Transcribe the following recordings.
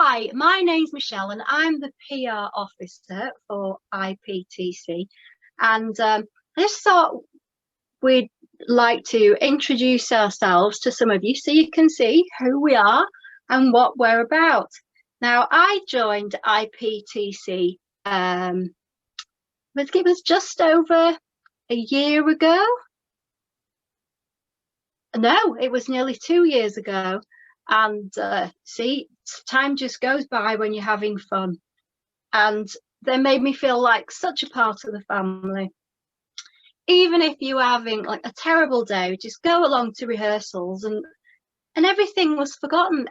Hi, my name's Michelle and I'm the PR officer for IPTC. And I just thought we'd like to introduce ourselves to some of you so you can see who we are and what we're about. Now, I joined IPTC, it was just over a year ago. No, it was nearly 2 years ago. And see, time just goes by when you're having fun. And they made me feel like such a part of the family. Even if you're having like a terrible day, just go along to rehearsals and everything was forgotten.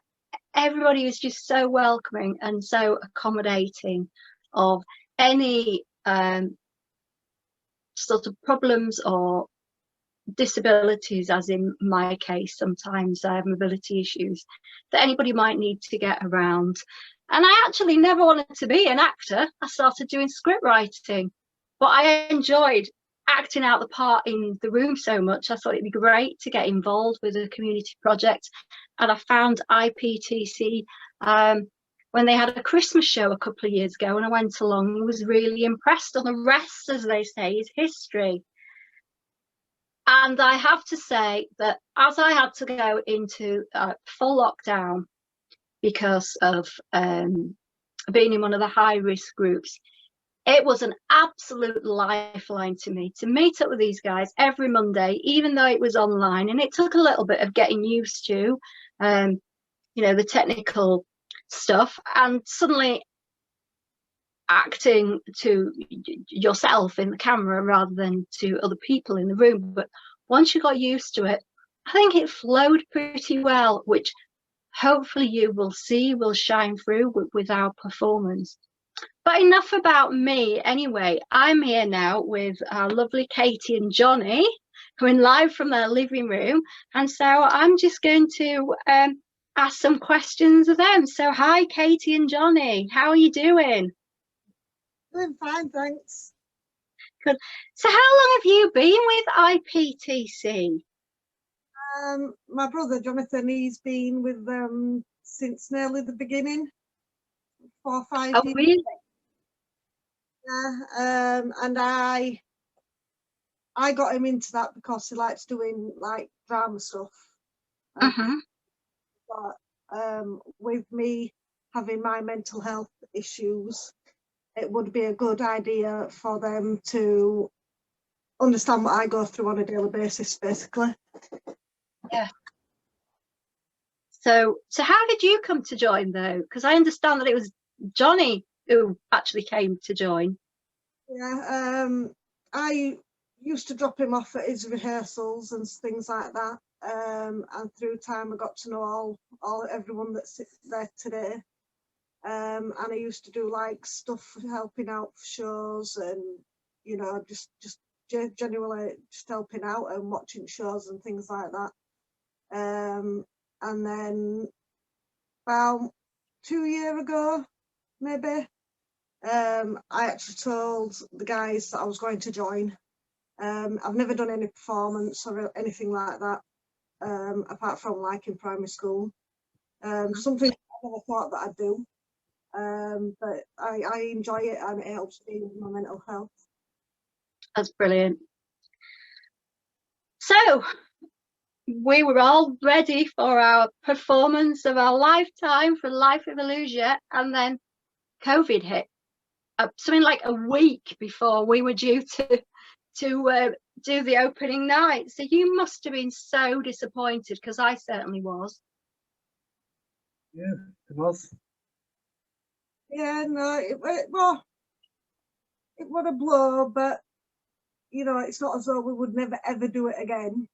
Everybody was just so welcoming and so accommodating of any sort of problems or disabilities, as in my case. Sometimes I have mobility issues that anybody might need to get around. And I actually never wanted to be an actor. I started doing script writing, but I enjoyed acting out the part in the room so much. I thought it'd be great to get involved with a community project. And I found IPTC when they had a Christmas show a couple of years ago, and I went along and was really impressed. And the rest, as they say, is history. And I have to say that as I had to go into full lockdown because of being in one of the high-risk groups, it was an absolute lifeline to me to meet up with these guys every Monday, even though it was online. And it took a little bit of getting used to, you know, the technical stuff, and suddenly acting to yourself in the camera rather than to other people in the room. But once you got used to it, I think it flowed pretty well, which hopefully you will see will shine through with our performance. But enough about me anyway. I'm here now with our lovely Katie and Johnny, who are live from their living room, and so I'm just going to ask some questions of them. So hi Katie and Johnny, how are you doing? Doing fine, thanks. Good. So how long have you been with IPTC? My brother Jonathan, he's been with them since nearly the beginning, 4 or 5 years. Oh, really? Yeah, and I got him into that because he likes doing like drama stuff. But with me having my mental health issues, it would be a good idea for them to understand what I go through on a daily basis, basically. Yeah. So how did you come to join though? Because I understand that it was Johnny who actually came to join. Yeah, I used to drop him off at his rehearsals and things like that. And through time I got to know everyone that's there today. And I used to do like stuff helping out for shows, and you know, just genuinely just helping out and watching shows and things like that. And then about 2 years ago, maybe, I actually told the guys that I was going to join. I've never done any performance or anything like that, apart from like in primary school. Something I never thought that I'd do. But I enjoy it, and it helps me with my mental health. That's brilliant. So we were all ready for our performance of our lifetime for Life of Illusion, and then COVID hit, something like a week before we were due to do the opening night. So you must have been so disappointed, because I certainly was. Yeah, it was. Yeah, no, it was a blow, but you know, it's not as though we would never ever do it again.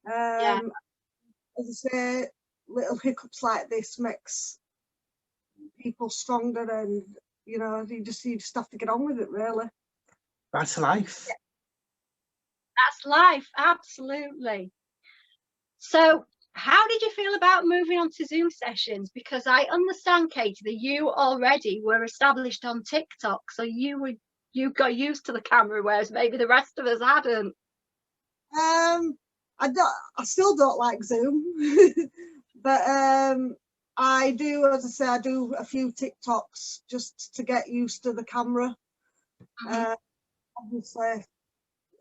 Yeah. As I say, little hiccups like this makes people stronger, and you know, you just have to get on with it, really. That's life. Yeah. That's life, absolutely. So how did you feel about moving on to Zoom sessions? Because I understand, Katie, that you already were established on TikTok, so you got used to the camera, whereas maybe the rest of us hadn't. I still don't like Zoom, but I do, as I say, I do a few TikToks just to get used to the camera. Obviously,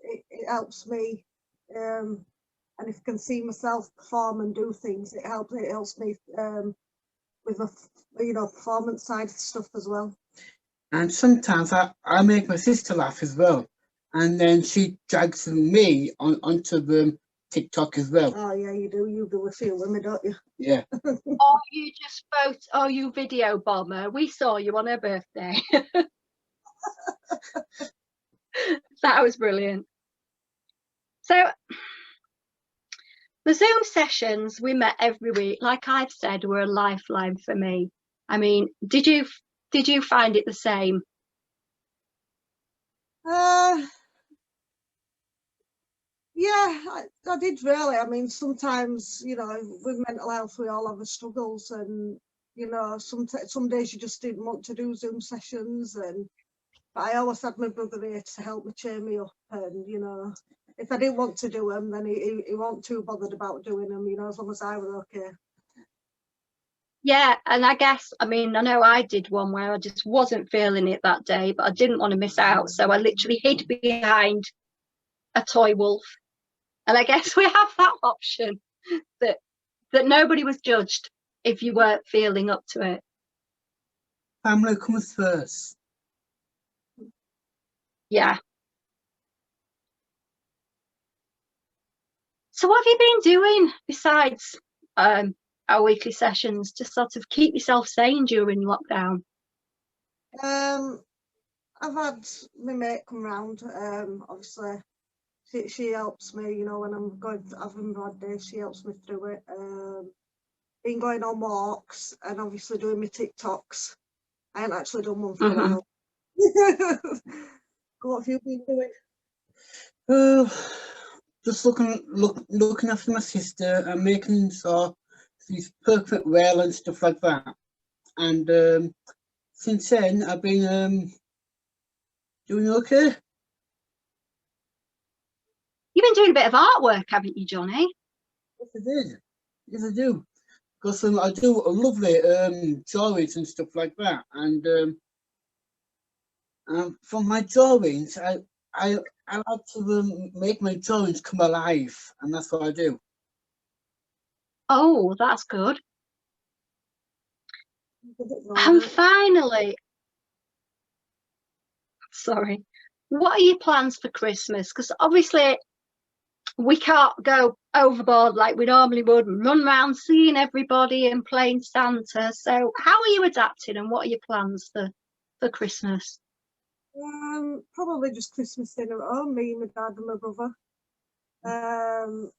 it helps me, and if I can see myself perform and do things, it helps me with the performance side of stuff as well. And sometimes I make my sister laugh as well, and then she drags me onto the TikTok as well. Oh yeah, you do a few women, don't you? Yeah. Or you just you video bomber. We saw you on her birthday. That was brilliant. So the Zoom sessions we met every week, like I've said, were a lifeline for me. I mean, did you find it the same? Yeah, I did really. I mean, sometimes, with mental health, we all have our struggles, and some days you just didn't want to do Zoom sessions, but I always had my brother here to help me cheer me up, and if I didn't want to do them, then he wasn't too bothered about doing them, as long as I was okay. Yeah, and I guess, I mean, I know I did one where I just wasn't feeling it that day, but I didn't want to miss out, so I literally hid behind a toy wolf. And I guess we have that option that nobody was judged if you weren't feeling up to it. Family comes first. Yeah. So what have you been doing besides our weekly sessions to sort of keep yourself sane during lockdown? I've had my mate come round. Obviously, she helps me, when I'm having bad days, she helps me through it. Been going on walks and obviously doing my TikToks. I haven't actually done one for a while. What have you been doing? Just looking after my sister and making sure she's perfect well and stuff like that. And since then, I've been doing okay. You've been doing a bit of artwork, haven't you, Johnny? Yes, I did. Yes, I do. Because I do a lovely drawings and stuff like that. And from my drawings, I like to make my drawings come alive, and that's what I do. Oh, that's good. And finally, sorry, what are your plans for Christmas? Because obviously we can't go overboard like we normally would and run around seeing everybody and playing Santa. So how are you adapting, and what are your plans for Christmas? Probably just Christmas dinner at home, me, my dad and my brother. And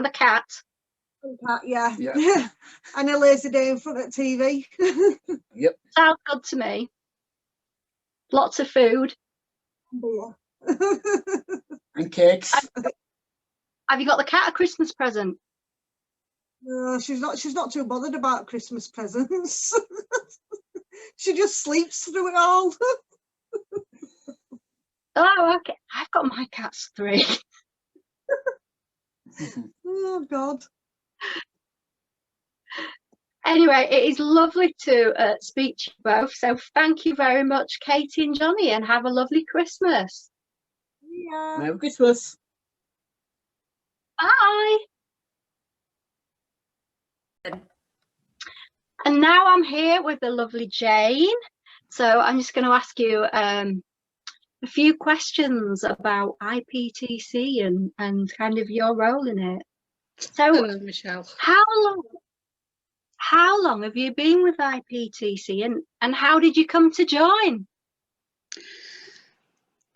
the cat. Yeah. And a lazy day in front of TV. Yep. Sounds good to me. Lots of food. Yeah. And cakes. Have you got the cat a Christmas present? No, she's not too bothered about Christmas presents. She just sleeps through it all. Oh, okay. I've got my cat's 3. Oh God. Anyway, it is lovely to speak to you both. So thank you very much, Katie and Johnny, and have a lovely Christmas. Yeah. Merry Christmas. Bye. And now I'm here with the lovely Jane. So I'm just going to ask you a few questions about IPTC and kind of your role in it. So, hello, Michelle. How long have you been with IPTC, and how did you come to join?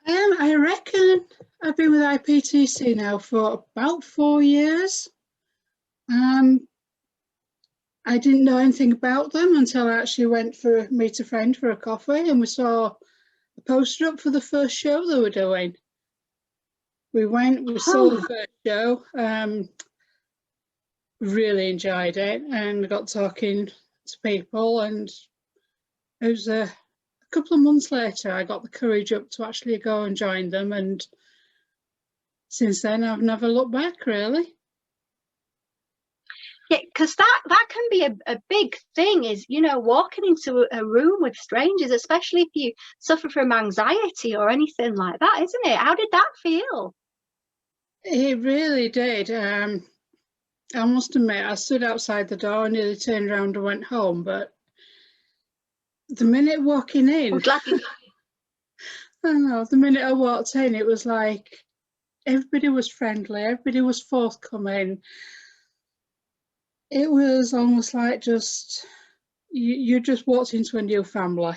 I reckon I've been with IPTC now for about 4 years. I didn't know anything about them until I actually went for meet a friend for a coffee, and we saw a poster up for the first show they were doing. We saw the first show, really enjoyed it, and got talking to people, and it was a couple of months later I got the courage up to actually go and join them, and since then I've never looked back, really. Yeah, because that can be a big thing, is, you know, walking into a room with strangers, especially if you suffer from anxiety or anything like that, isn't it? How did that feel? It really did. I must admit, I stood outside the door and nearly turned around and went home, but the minute walking in, I'm glad you. I don't know, the minute I walked in, it was like everybody was friendly, everybody was forthcoming. It was almost like just you just walked into a new family,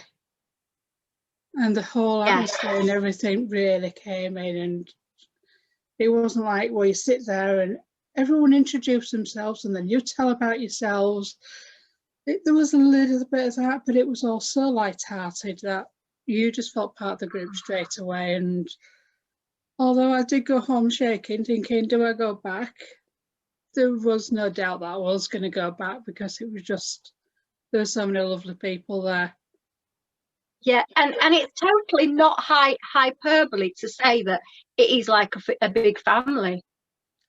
and the whole Yeah. atmosphere and everything really came in, and it wasn't like where you sit there and everyone introduced themselves and then you tell about yourselves. There was a little bit of that, but it was all so light-hearted that you just felt part of the group straight away. And although I did go home shaking, thinking, do I go back? There was no doubt that I was going to go back, because it was just, there were so many lovely people there. Yeah, and it's totally not hyperbole to say that it is like a big family.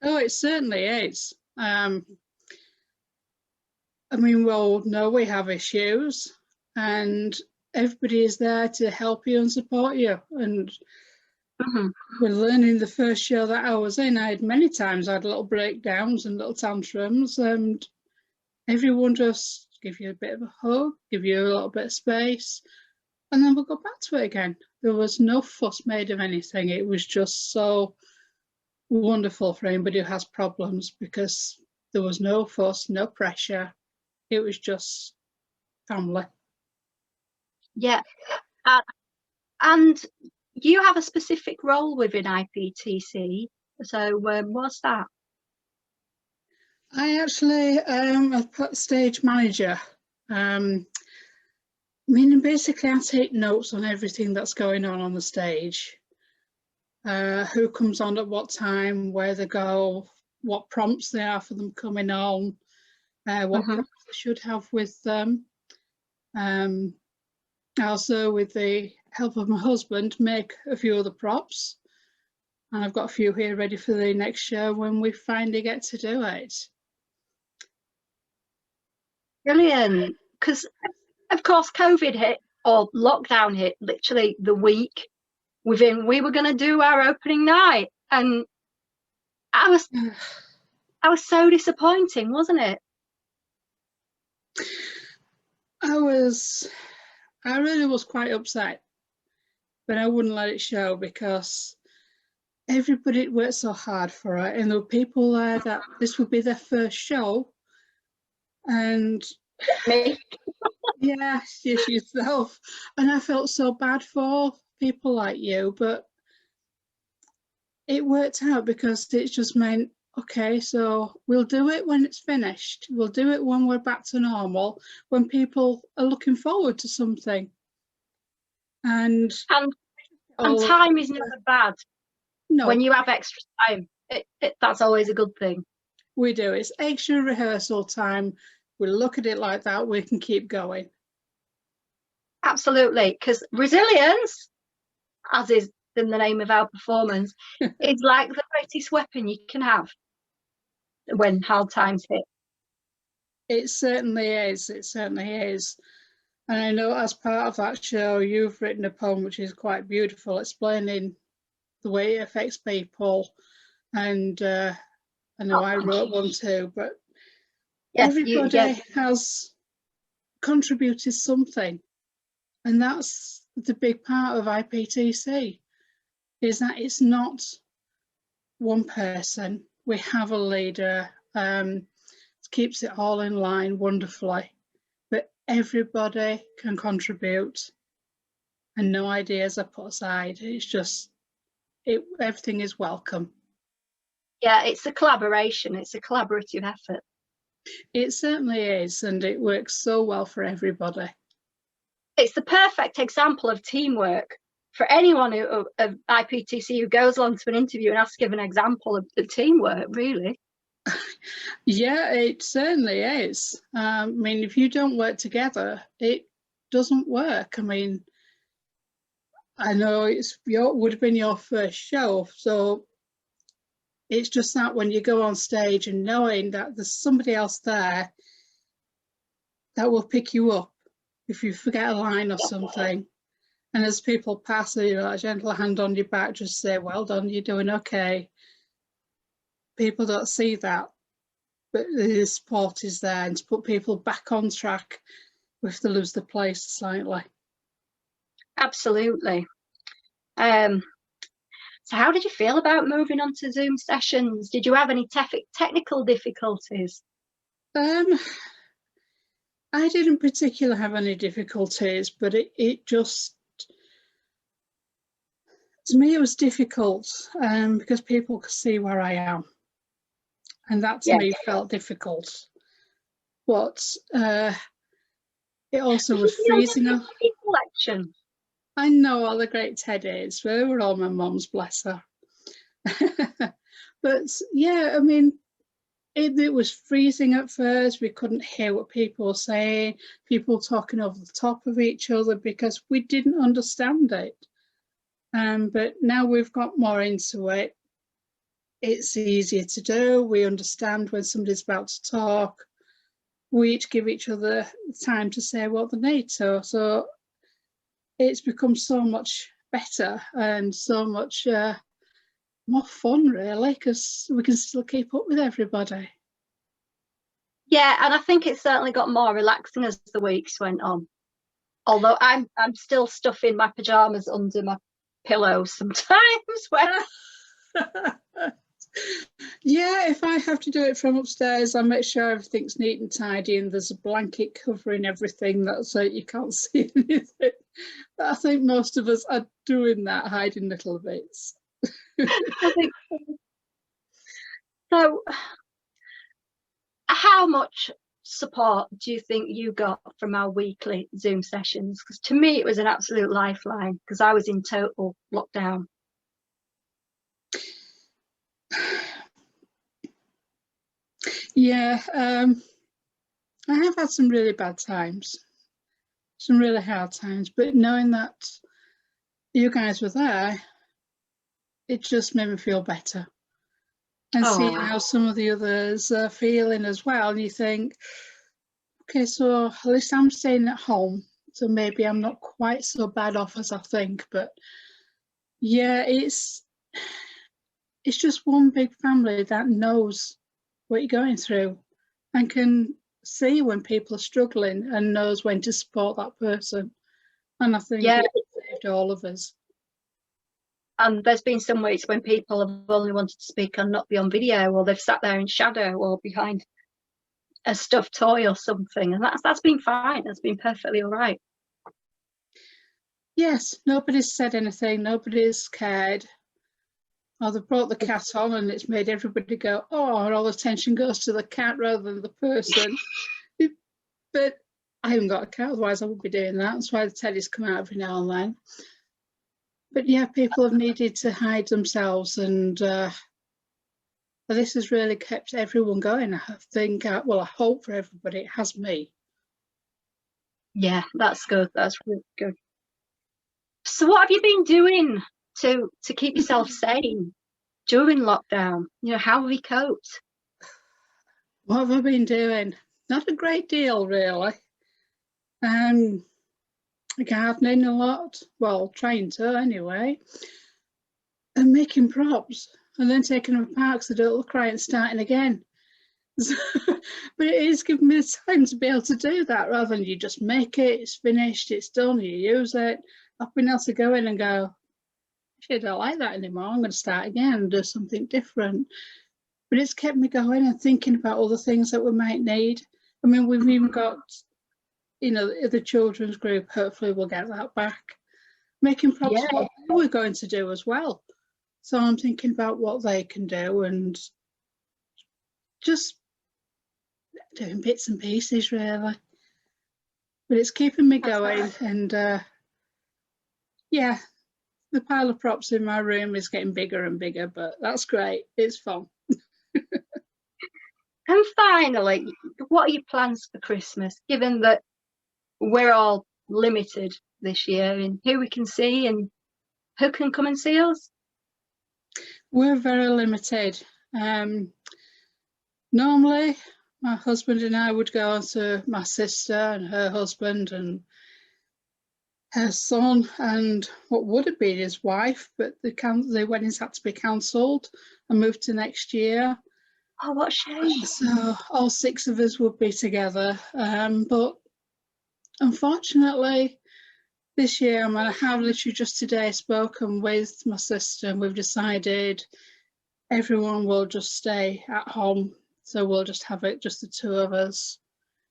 Oh, it certainly is. I mean, we all know we have issues, and everybody is there to help you and support you. And we're learning, the first show that I was in, I had many times I had little breakdowns and little tantrums, and everyone just give you a bit of a hug, give you a little bit of space, and then we'll go back to it again. There was no fuss made of anything. It was just so wonderful for anybody who has problems, because there was no fuss, no pressure. It was just family. Yeah, and you have a specific role within IPTC. So what's that? I actually a stage manager, meaning basically I take notes on everything that's going on the stage. Who comes on at what time, where they go, what prompts there are for them coming on, what props they should have with them. Also, with the help of my husband, make a few other props. And I've got a few here ready for the next show when we finally get to do it. Brilliant. Because, of course, COVID hit, or lockdown hit, literally the week within we were going to do our opening night. And I was so disappointing, wasn't it? I really was quite upset, but I wouldn't let it show, because everybody worked so hard for it, and there were people there that this would be their first show, and Me. yes, yourself, and I felt so bad for people like you, but it worked out, because it just meant, okay, so we'll do it when it's finished, we'll do it when we're back to normal, when people are looking forward to something. And time is never bad. No, when you have extra time, that's always a good thing. We do. It's extra rehearsal time. We look at it like that, we can keep going. Absolutely, because resilience, as is in the name of our performance, is like the greatest weapon you can have when hard times hit. It certainly is. It certainly is. And I know as part of that show, you've written a poem which is quite beautiful, explaining the way it affects people. And I know I wrote one too, but yes, everybody has contributed something. And that's the big part of IPTC, is that it's not one person. We have a leader, keeps it all in line wonderfully, but everybody can contribute and no ideas are put aside. It's just, everything is welcome. Yeah, it's a collaboration, it's a collaborative effort. It certainly is, and it works so well for everybody. It's the perfect example of teamwork for anyone of IPTC who goes on to an interview and has to give an example of the teamwork, really. Yeah, it certainly is. I mean, if you don't work together, it doesn't work. I mean, I know would have been your first show, so It's just that when you go on stage and knowing that there's somebody else there that will pick you up if you forget a line or something. And as people pass, you know, a gentle hand on your back, just say, well done, you're doing okay. People don't see that, but the support is there, and to put people back on track if they lose the place slightly. Absolutely. So how did you feel about moving on to Zoom sessions? Did you have any technical difficulties? I didn't particularly have any difficulties, but it just, to me, it was difficult because people could see where I am. And that to me felt difficult. But it also was freezing up. Collection. I know all the great teddies. They were all my mum's, bless her. But yeah, I mean, it was freezing at first. We couldn't hear what people were saying, people talking over the top of each other because we didn't understand it. But now we've got more into it. It's easier to do. We understand when somebody's about to talk. We each give each other time to say what they need to. So it's become so much better and so much more fun, really, because we can still keep up with everybody. Yeah, and I think it's certainly got more relaxing as the weeks went on. Although I'm still stuffing my pajamas under my pillow sometimes. Yeah, if I have to do it from upstairs, I make sure everything's neat and tidy and there's a blanket covering everything so you can't see anything. But I think most of us are doing that, hiding little bits. I think so. How much support do you think you got from our weekly Zoom sessions? Because to me, it was an absolute lifeline because I was in total lockdown. Yeah, I have had some really bad times, some really hard times, but knowing that you guys were there, it just made me feel better. And seeing how some of the others are feeling as well, and you think, okay, so at least I'm staying at home, so maybe I'm not quite so bad off as I think. But yeah, it's just one big family that knows what you're going through and can see when people are struggling and knows when to support that person. And I think it saved all of us. And there's been some weeks when people have only wanted to speak and not be on video, or they've sat there in shadow or behind a stuffed toy or something, and that's been fine. That's been perfectly all right. Yes, nobody's said anything, nobody's cared. Or they've brought the cat on and it's made everybody go, oh, and all the attention goes to the cat rather than the person. But I haven't got a cat, otherwise I would be doing that. That's why the teddies come out every now and then. But yeah, people have needed to hide themselves, and this has really kept everyone going. I think, well, I hope for everybody, it has me. Yeah, that's good. That's really good. So what have you been doing to keep yourself sane during lockdown? You know, how have you coped? What have I been doing? Not a great deal, really. Gardening a lot, well, trying to anyway, and making props, and then taking them apart because they don't look right and starting again. But it is giving me the time to be able to do that rather than you just make it, it's finished, it's done, you use it. I've been able to go in and go, actually, I don't like that anymore, I'm going to start again and do something different. But it's kept me going and thinking about other things that we might need. I mean, we've even got, you know, the children's group, hopefully we'll get that back. Making props what we're going to do as well. So I'm thinking about what they can do and just doing bits and pieces, really. But it's keeping me going. And yeah, the pile of props in my room is getting bigger and bigger, but that's great. It's fun. And finally, what are your plans for Christmas, given that we're all limited this year in who we can see and who can come and see us? We're very limited. Normally, my husband and I would go on to my sister and her husband and her son and what would have been his wife, but the weddings had to be cancelled and moved to next year. Oh, what a shame. So all 6 of us would be together. But unfortunately, this year, I have literally just today spoken with my sister, and we've decided everyone will just stay at home. So we'll just have it, just the 2 of us.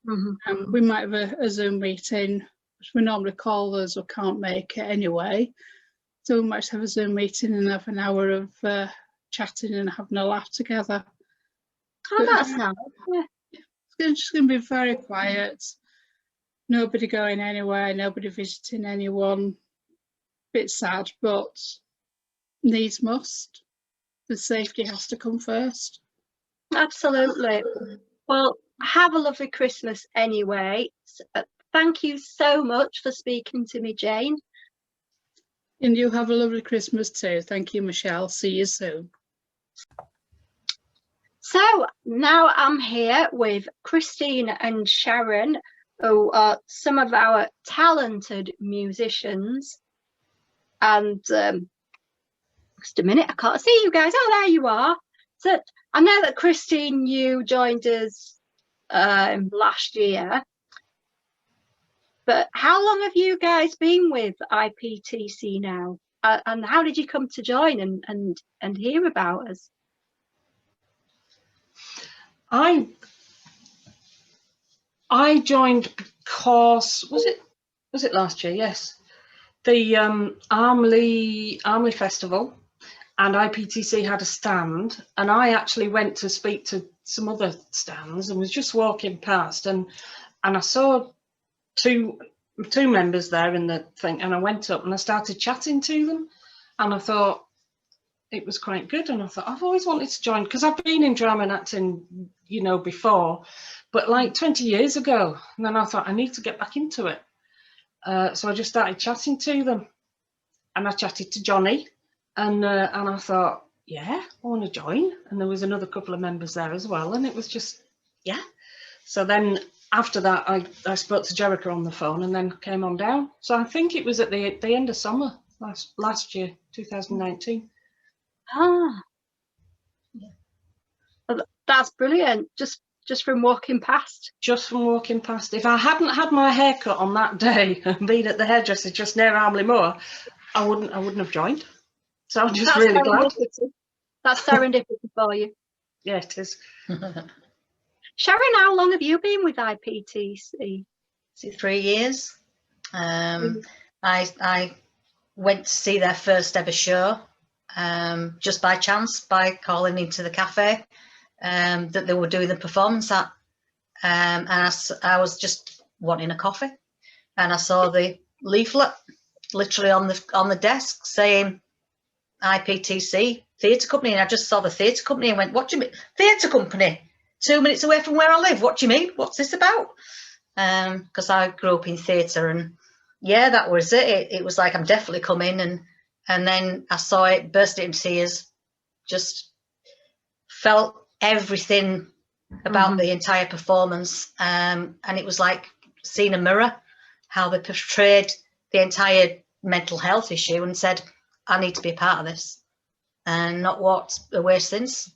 Mm-hmm. We might have a Zoom meeting, which we normally call those who can't make it anyway. So we might have a Zoom meeting and have an hour of chatting and having a laugh together. Oh, that's nice. Yeah. It's just going to be very quiet. Nobody going anywhere, nobody visiting anyone. Bit sad, but needs must. The safety has to come first. Absolutely. Well, have a lovely Christmas anyway. Thank you so much for speaking to me, Jane. And you have a lovely Christmas too. Thank you, Michelle. See you soon. So now I'm here with Christine and Sharron, who are some of our talented musicians. And just a minute, I can't see you guys. Oh, there you are. So I know that Christine, you joined us last year. But how long have you guys been with IPTC now? And how did you come to join and hear about us? I joined because was it last year? Yes, the Armley Festival, and IPTC had a stand, and I actually went to speak to some other stands and was just walking past, and I saw two members there in the thing, and I went up and I started chatting to them, and I thought it was quite good, and I thought I've always wanted to join, because I've been in drama and acting, before, but like 20 years ago, and then I thought I need to get back into it. So I just started chatting to them, and I chatted to Johnny, and I thought, yeah, I want to join. And there was another couple of members there as well, and it was just, yeah. So then after that, I spoke to Jericho on the phone, and then came on down. So I think it was at the end of summer last year, 2019. Ah, that's brilliant. Just from walking past. Just from walking past. If I hadn't had my haircut on that day and been at the hairdresser just near Armley Moor, I wouldn't have joined. So I'm just That's really glad. That's serendipity for you. Yeah, it is. Sharron, how long have you been with IPTC? 3 years. I went to see their first ever show just by chance, by calling into the cafe that they were doing the performance at, and I was just wanting a coffee, and I saw the leaflet literally on the desk saying IPTC theatre company, and I just saw the theatre company and went, what do you mean theatre company? 2 minutes away from where I live. What do you mean? What's this about? Because I grew up in theatre, and yeah, that was it. It was like, I'm definitely coming, and then I saw it, burst into tears, just felt everything about the entire performance, and it was like seeing a mirror, how they portrayed the entire mental health issue, and said, I need to be a part of this, and not walked away since.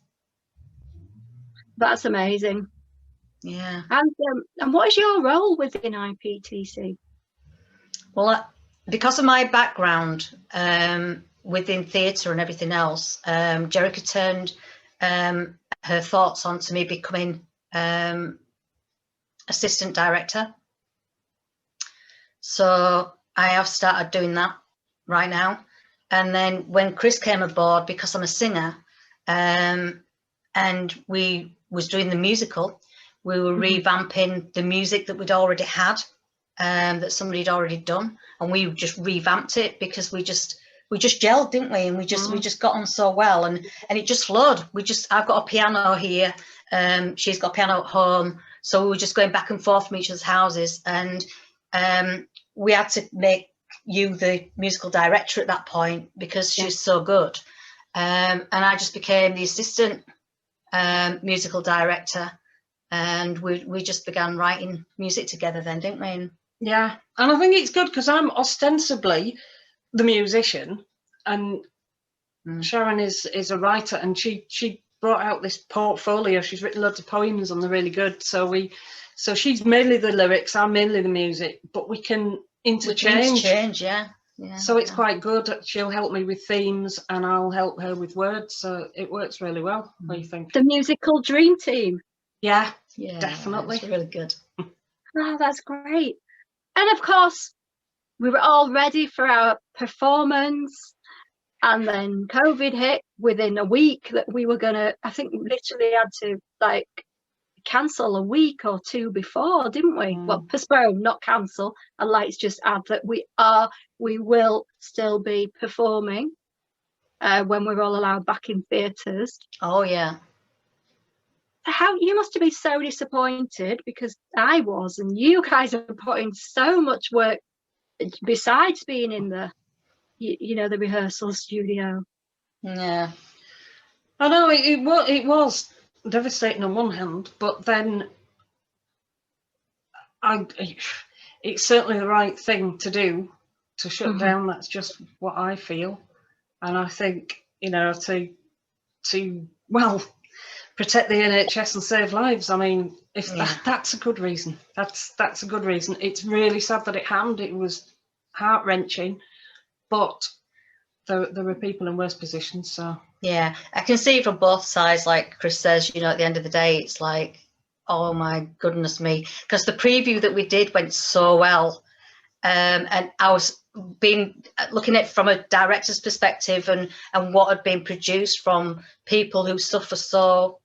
That's amazing. Yeah. And what is your role within IPTC? Well, because of my background within theatre and everything else, Jericho turned her thoughts on to me becoming assistant director. So I have started doing that right now. And then when Chris came aboard, because I'm a singer, and we was doing the musical, we were revamping the music that we'd already had, that somebody had already done, and we just revamped it because we just gelled, didn't we? And we just got on so well, and it just flowed. I've got a piano here, she's got a piano at home, so we were just going back and forth from each other's houses, and we had to make you the musical director at that point because she's so good, and I just became the assistant. musical director, and we just began writing music together then, didn't we? And Yeah, and I think it's good because I'm ostensibly the musician, and Sharron is a writer, and she brought out this portfolio. She's written loads of poems and they're really good. So she's mainly the lyrics, I'm mainly the music, but we can interchange. Yeah. So it's quite good. She'll help me with themes and I'll help her with words. So it works really well. What do you think? The musical dream team. Yeah, Yeah, definitely. it's really good. Oh, that's great. And of course, we were all ready for our performance. And then COVID hit within a week that we were gonna, I think we literally had to like cancel a week or two before, didn't we? Well, postpone, not cancel. I'd like to just add that we will still be performing when we're all allowed back in theatres. Oh yeah. How you must have been so disappointed, because I was, and you guys are putting so much work besides being in the the rehearsal studio. Yeah. I know it was devastating on one hand, but then it's certainly the right thing to do to shut down. That's just what I feel, and I think to well protect the NHS and save lives. I mean, if that's a good reason. That's a good reason. It's really sad that it happened. It was heart-wrenching, but there were people in worse positions. So yeah, I can see from both sides. Like Chris says, at the end of the day, it's like, oh my goodness me, because the preview that we did went so well, and I was looking at it from a director's perspective and what had been produced from people who suffer so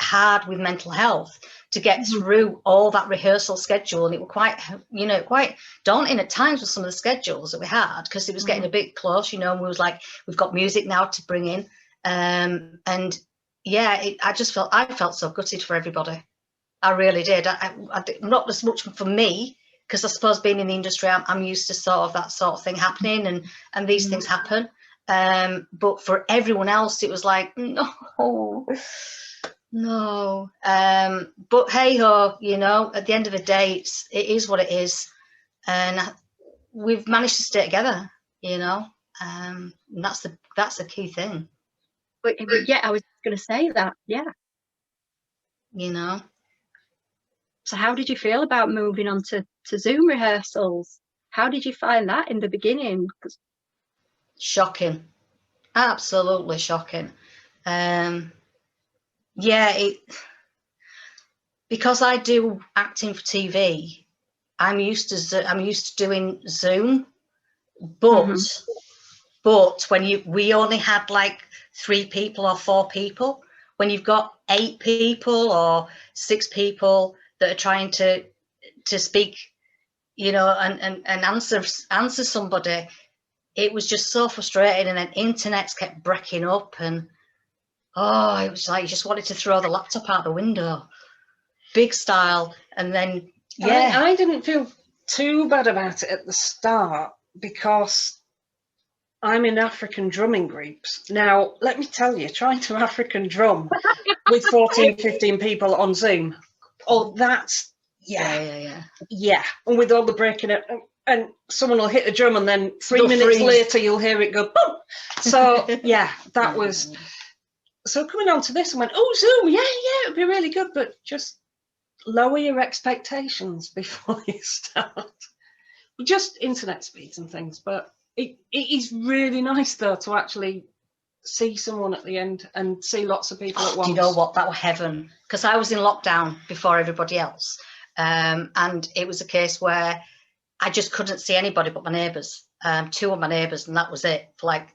hard with mental health to get through all that rehearsal schedule, and it was quite daunting at times with some of the schedules that we had, because it was getting a bit close, and we was like, we've got music now to bring in, and yeah, I felt so gutted for everybody. I really did. I not as much for me, because I suppose being in the industry, I'm used to that sort of thing happening, and these things happen. But for everyone else, it was like, no. But hey ho, at the end of the day, it is what it is, and we've managed to stay together. And that's the key thing. But yeah, I was going to say that. Yeah. So how did you feel about moving on to Zoom rehearsals? How did you find that in the beginning? Shocking, absolutely shocking. Because I do acting for TV, I'm used to doing Zoom, but when we only had like 3 people or 4 people. When you've got 8 people or 6 people that are trying to speak, and answer somebody, it was just so frustrating. And then internets kept breaking up, and it was like you just wanted to throw the laptop out the window, big style. And then I didn't feel too bad about it at the start, because I'm in African drumming groups. Now, let me tell you, trying to African drum with 14, 15 people on Zoom, that's, yeah. And with all the breaking up, and someone will hit a drum and then 3 minutes later you'll hear it go, boom. So, yeah, that was... So coming on to this, I went, Zoom, yeah, it'd be really good, but just lower your expectations before you start. Just internet speeds and things, but it is really nice though to actually see someone at the end and see lots of people at once. Do you know what? That was heaven, because I was in lockdown before everybody else, and it was a case where I just couldn't see anybody but my neighbours, 2 of my neighbours, and that was it for like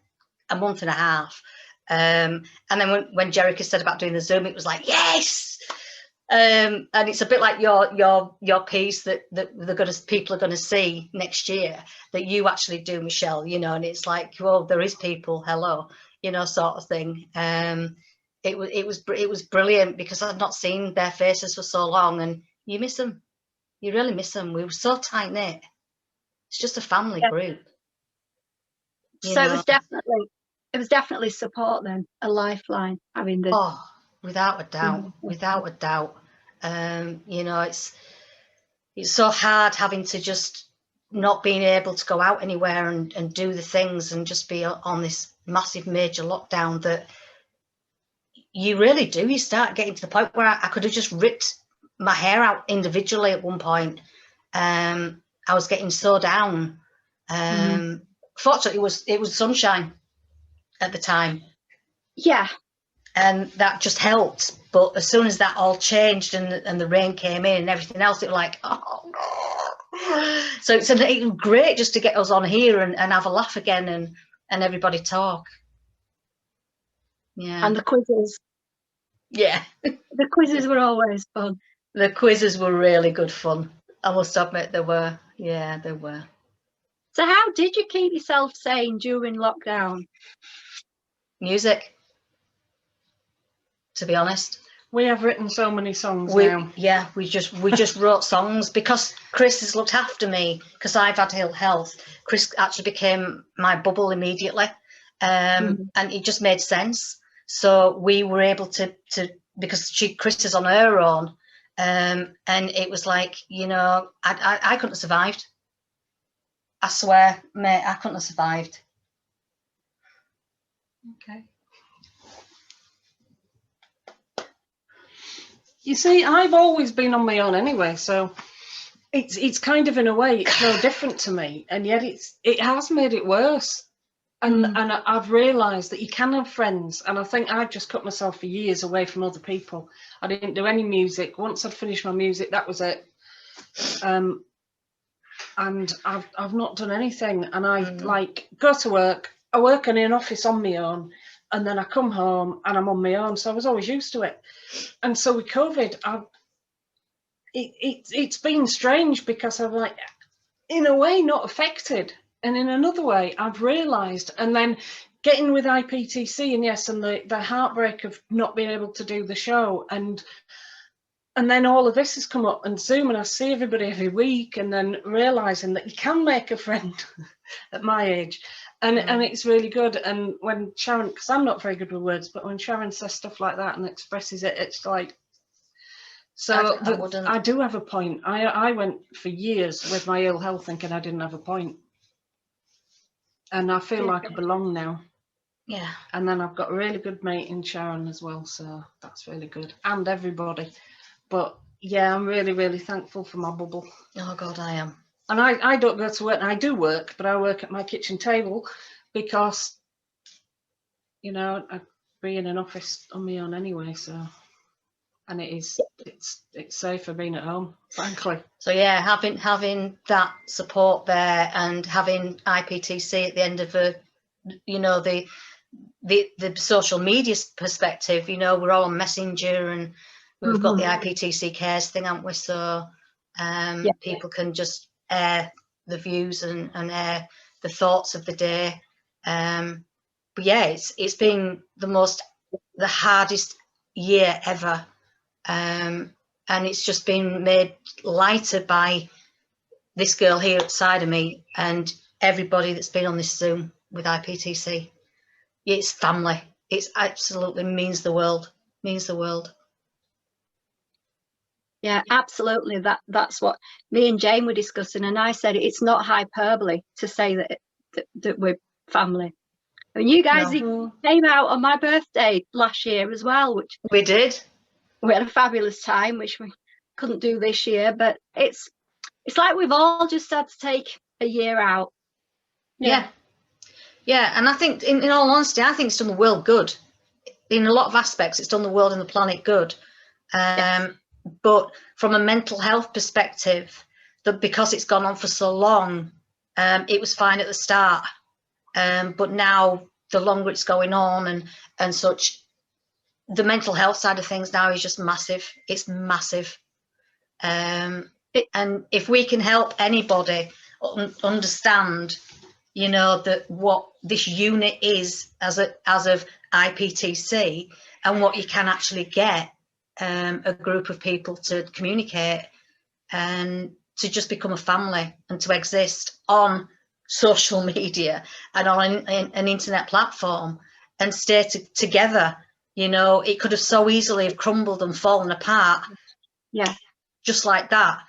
a month and a half. And then when Jerica said about doing the Zoom, it was like, yes. And it's a bit like your piece that people are going to see next year, that you actually do, Michelle, and it's like, well, there is people, hello, sort of thing. It was brilliant, because I've not seen their faces for so long, and you miss them. You really miss them. We were so tight knit. It's just a family group. So it was definitely support then, a lifeline, having the without a doubt, without a doubt. You know, it's so hard having to just not being able to go out anywhere and do the things and just be on this massive major lockdown that you really do. You start getting to the point where I could have just ripped my hair out individually at one point. I was getting so down. Fortunately, it was sunshine at the time. Yeah. And that just helped. But as soon as that all changed and the rain came in and everything else, it was like, oh no. So it was great just to get us on here and have a laugh again and everybody talk. Yeah. And the quizzes. Yeah. The quizzes were always fun. The quizzes were really good fun. I must admit they were. Yeah, they were. So how did you keep yourself sane during lockdown? Music, to be honest. We have written so many songs now. Yeah, we just wrote songs because Chris has looked after me because I've had ill health. Chris actually became my bubble immediately, and it just made sense. So we were able to because Chris is on her own, and it was like, you know, I couldn't have survived. I swear, mate, I couldn't have survived. Okay. You see, I've always been on my own anyway, so it's kind of, in a way, it's no different to me, and yet it has made it worse. And I've realised that you can have friends, and I think I've just cut myself for years away from other people. I didn't do any music. Once I'd finished my music, that was it. And I've not done anything, and I like go to work. I work in an office on my own, and then I come home and I'm on my own. So I was always used to it. And so with COVID, it's been strange because I'm like, in a way, not affected. And in another way, I've realised, and then getting with IPTC and the heartbreak of not being able to do the show, and then all of this has come up, and Zoom, and I see everybody every week, and then realising that you can make a friend at my age. And it's really good. And when Sharron, because I'm not very good with words, but when Sharron says stuff like that and expresses it, it's like, so I do have a point. I went for years with my ill health thinking I didn't have a point. And I feel like I belong now. Yeah. And then I've got a really good mate in Sharron as well, so that's really good. And everybody. But yeah, I'm really, really thankful for my bubble. Oh God, I am. And I don't go to work. I do work, but I work at my kitchen table because, you know, I'd be in an office on my own anyway. So, and it's safer being at home, frankly. So yeah, having that support there and having IPTC at the end of you know, the social media perspective. You know, we're all on Messenger and we've got the IPTC Cares thing, haven't we? So people can just air the views and air the thoughts of the day. But yeah, it's been the hardest year ever, and it's just been made lighter by this girl here outside of me and everybody that's been on this Zoom with IPTC. It's family. It's absolutely means the world. Yeah, absolutely. That's what me and Jane were discussing, and I said it's not hyperbole to say that we're family. I mean, you guys came out on my birthday last year as well, which we did. We had a fabulous time, which we couldn't do this year. But it's like we've all just had to take a year out. Yeah, and I think, in all honesty, I think it's done the world good. In a lot of aspects, it's done the world and the planet good. But from a mental health perspective, that because it's gone on for so long, it was fine at the start. But now, the longer it's going on and such, the mental health side of things now is just massive. It's massive. And if we can help anybody understand, you know, that what this unit is as of IPTC and what you can actually get, a group of people to communicate and to just become a family and to exist on social media and on an internet platform and stay together You know, it could have so easily have crumbled and fallen apart. Yeah. Just like that.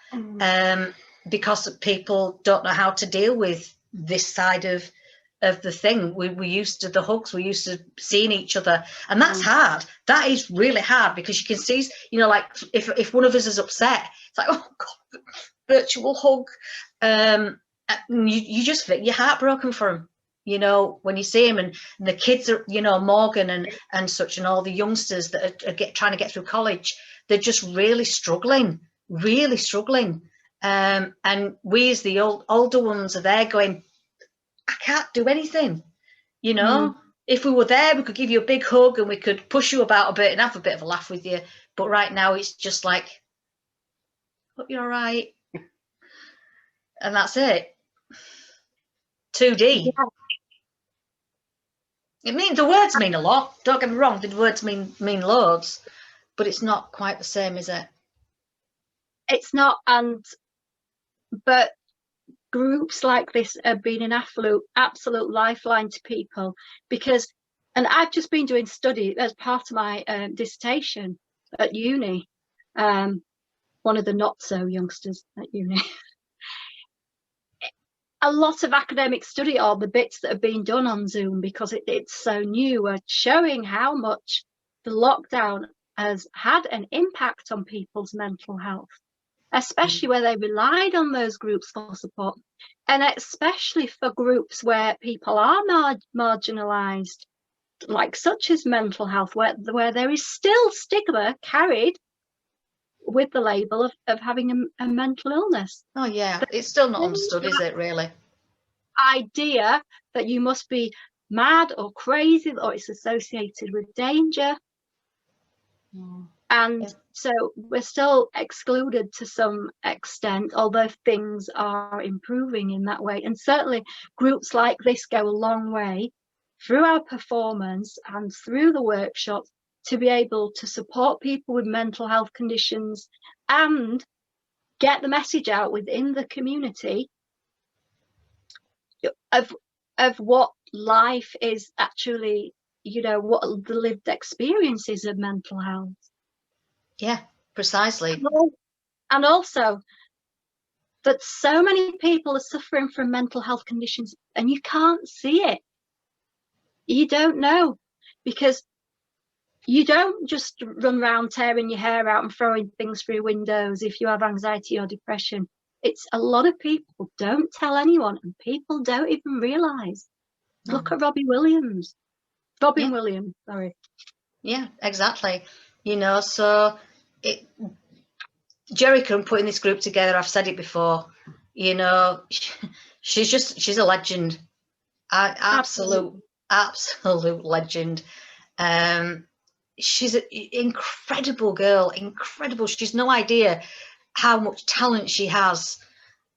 Because people don't know how to deal with this side of the thing. We're used to the hugs, we're used to seeing each other, and that's hard. That is really hard, because you can see, you know, like if one of us is upset, it's like, oh God, virtual hug. You just you're heartbroken for them, you know, when you see them, and the kids are, you know, Morgan and such, and all the youngsters that are trying to get through college, they're just really struggling. And we as the older ones are there going, I can't do anything, you know. If we were there, we could give you a big hug and we could push you about a bit and have a bit of a laugh with you, but right now it's just like, hope you're all right, and that's it. 2D. It means the words mean a lot, don't get me wrong, the words mean loads, but it's not quite the same, is it? It's not. But groups like this have been an absolute lifeline to people, because, and I've just been doing study as part of my dissertation at uni, one of the not so youngsters at uni. A lot of academic study on the bits that have been done on Zoom, because it's so new, are showing how much the lockdown has had an impact on people's mental health, especially where they relied on those groups for support, and especially for groups where people are marginalised, like such as mental health, where there is still stigma carried with the label of having a mental illness. Oh yeah, it's still not understood, is it, really? Idea that you must be mad or crazy, or it's associated with danger. And so we're still excluded to some extent, although things are improving in that way. And certainly groups like this go a long way through our performance and through the workshops to be able to support people with mental health conditions and get the message out within the community of what life is actually, you know, what the lived experiences of mental health. Yeah, precisely. And also that so many people are suffering from mental health conditions and you can't see it. You don't know, because you don't just run around tearing your hair out and throwing things through windows if you have anxiety or depression. It's a lot of people don't tell anyone, and people don't even realise. Look at Robin Williams, sorry. Yeah, exactly. You know, so Jericho putting this group together, I've said it before, you know, she's a legend. Absolute legend. She's an incredible girl, incredible. She's no idea how much talent she has.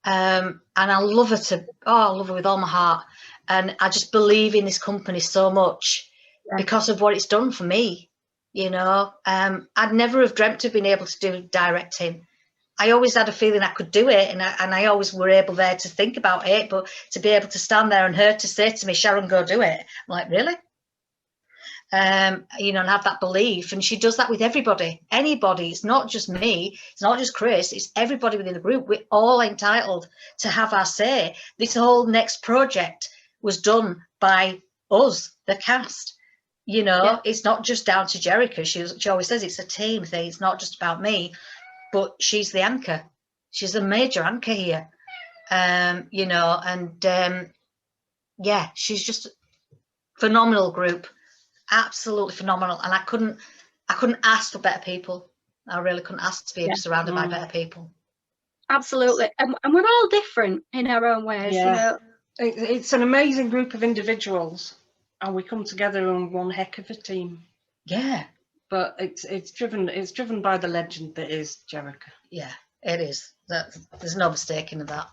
And I love her I love her with all my heart. And I just believe in this company so much because of what it's done for me. You know, I'd never have dreamt of being able to do directing. I always had a feeling I could do it, and I always were able there to think about it, but to be able to stand there and her to say to me, Sharron, go do it. I'm like, really? You know, and have that belief. And she does that with everybody, anybody. It's not just me, it's not just Chris, it's everybody within the group. We're all entitled to have our say. This whole next project was done by us, the cast. You know, it's not just down to Jericho. She always says it's a team thing. It's not just about me, but she's the anchor. She's a major anchor here. You know, and yeah, she's just a phenomenal group. Absolutely phenomenal. And I couldn't ask for better people. I really couldn't ask to be surrounded by better people. Absolutely. And we're all different in our own ways. You know, it's an amazing group of individuals, and we come together on one heck of a team. Yeah. But it's driven by the legend that is Jericho. Yeah, it is. There's no mistaking that.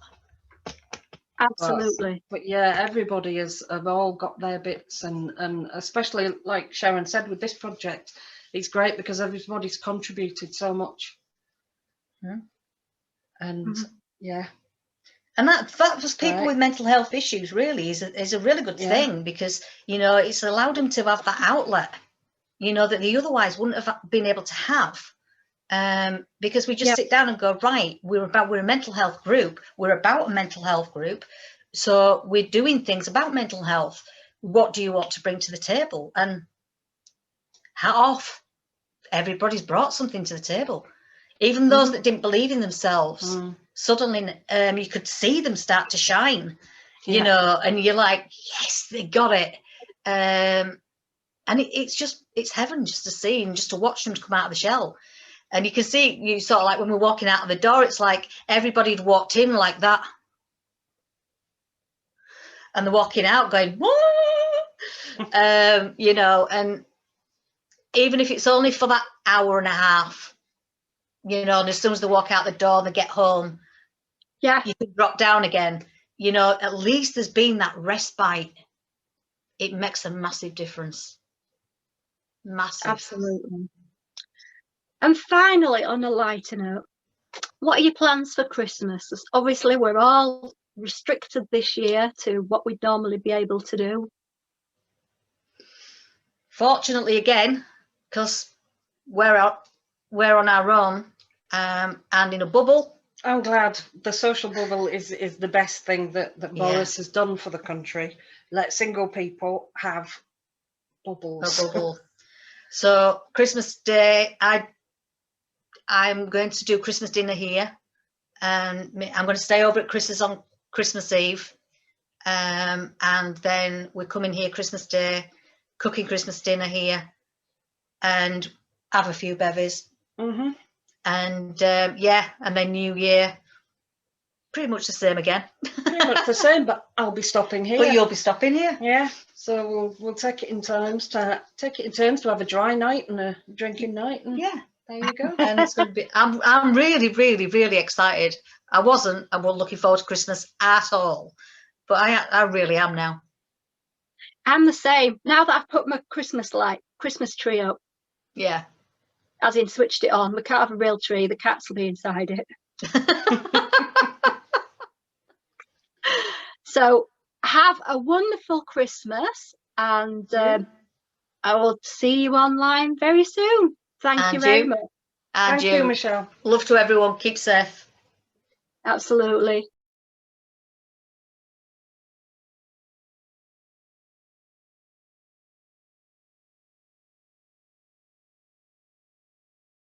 Absolutely. But yeah, everybody have all got their bits, and especially like Sharron said with this project, it's great because everybody's contributed so much. And yeah. And that was people with mental health issues really is a really good thing, because, you know, it's allowed them to have that outlet. you know, that they otherwise wouldn't have been able to have. Because we just Yep. sit down and go, right, we're a mental health group. We're about a mental health group. So we're doing things about mental health. What do you want to bring to the table? And hat off. Everybody's brought something to the table. Even those that didn't believe in themselves, suddenly you could see them start to shine, you know, and you're like, yes, they got it. And it's heaven just to see and just to watch them come out of the shell. And you can see, you sort of like when we're walking out of the door, it's like everybody had walked in like that. And they're walking out going, whoa, you know, and even if it's only for that hour and a half, you know, and as soon as they walk out the door and they get home, Yeah. you can drop down again. You know, at least there's been that respite. It makes a massive difference. Massive. Absolutely. And finally, on a lighter note, what are your plans for Christmas? Obviously, we're all restricted this year to what we'd normally be able to do. Fortunately, again, because we're on our own and in a bubble. I'm glad the social bubble is the best thing that Boris has done for the country. Let single people have bubbles. A bubble. So Christmas Day, I'm going to do Christmas dinner here, and I'm going to stay over at Chris's on Christmas Eve, and then we're coming here Christmas Day, cooking Christmas dinner here, and have a few bevies. And and then New Year, pretty much the same again. Pretty much the same, but I'll be stopping here. But you'll be stopping here. Yeah, so we'll take it in turns to have a dry night and a drinking night. And yeah, there you go. And it's going to be. I'm really, really, really excited. I wasn't looking forward to Christmas at all, but I really am now. I'm the same. Now that I've put my Christmas tree up. Yeah. As in switched it on. We can't have a real tree. The cats will be inside it. So have a wonderful Christmas, and I will see you online very soon. Thank you very much. And Thank you, Michelle. Love to everyone. Keep safe. Absolutely.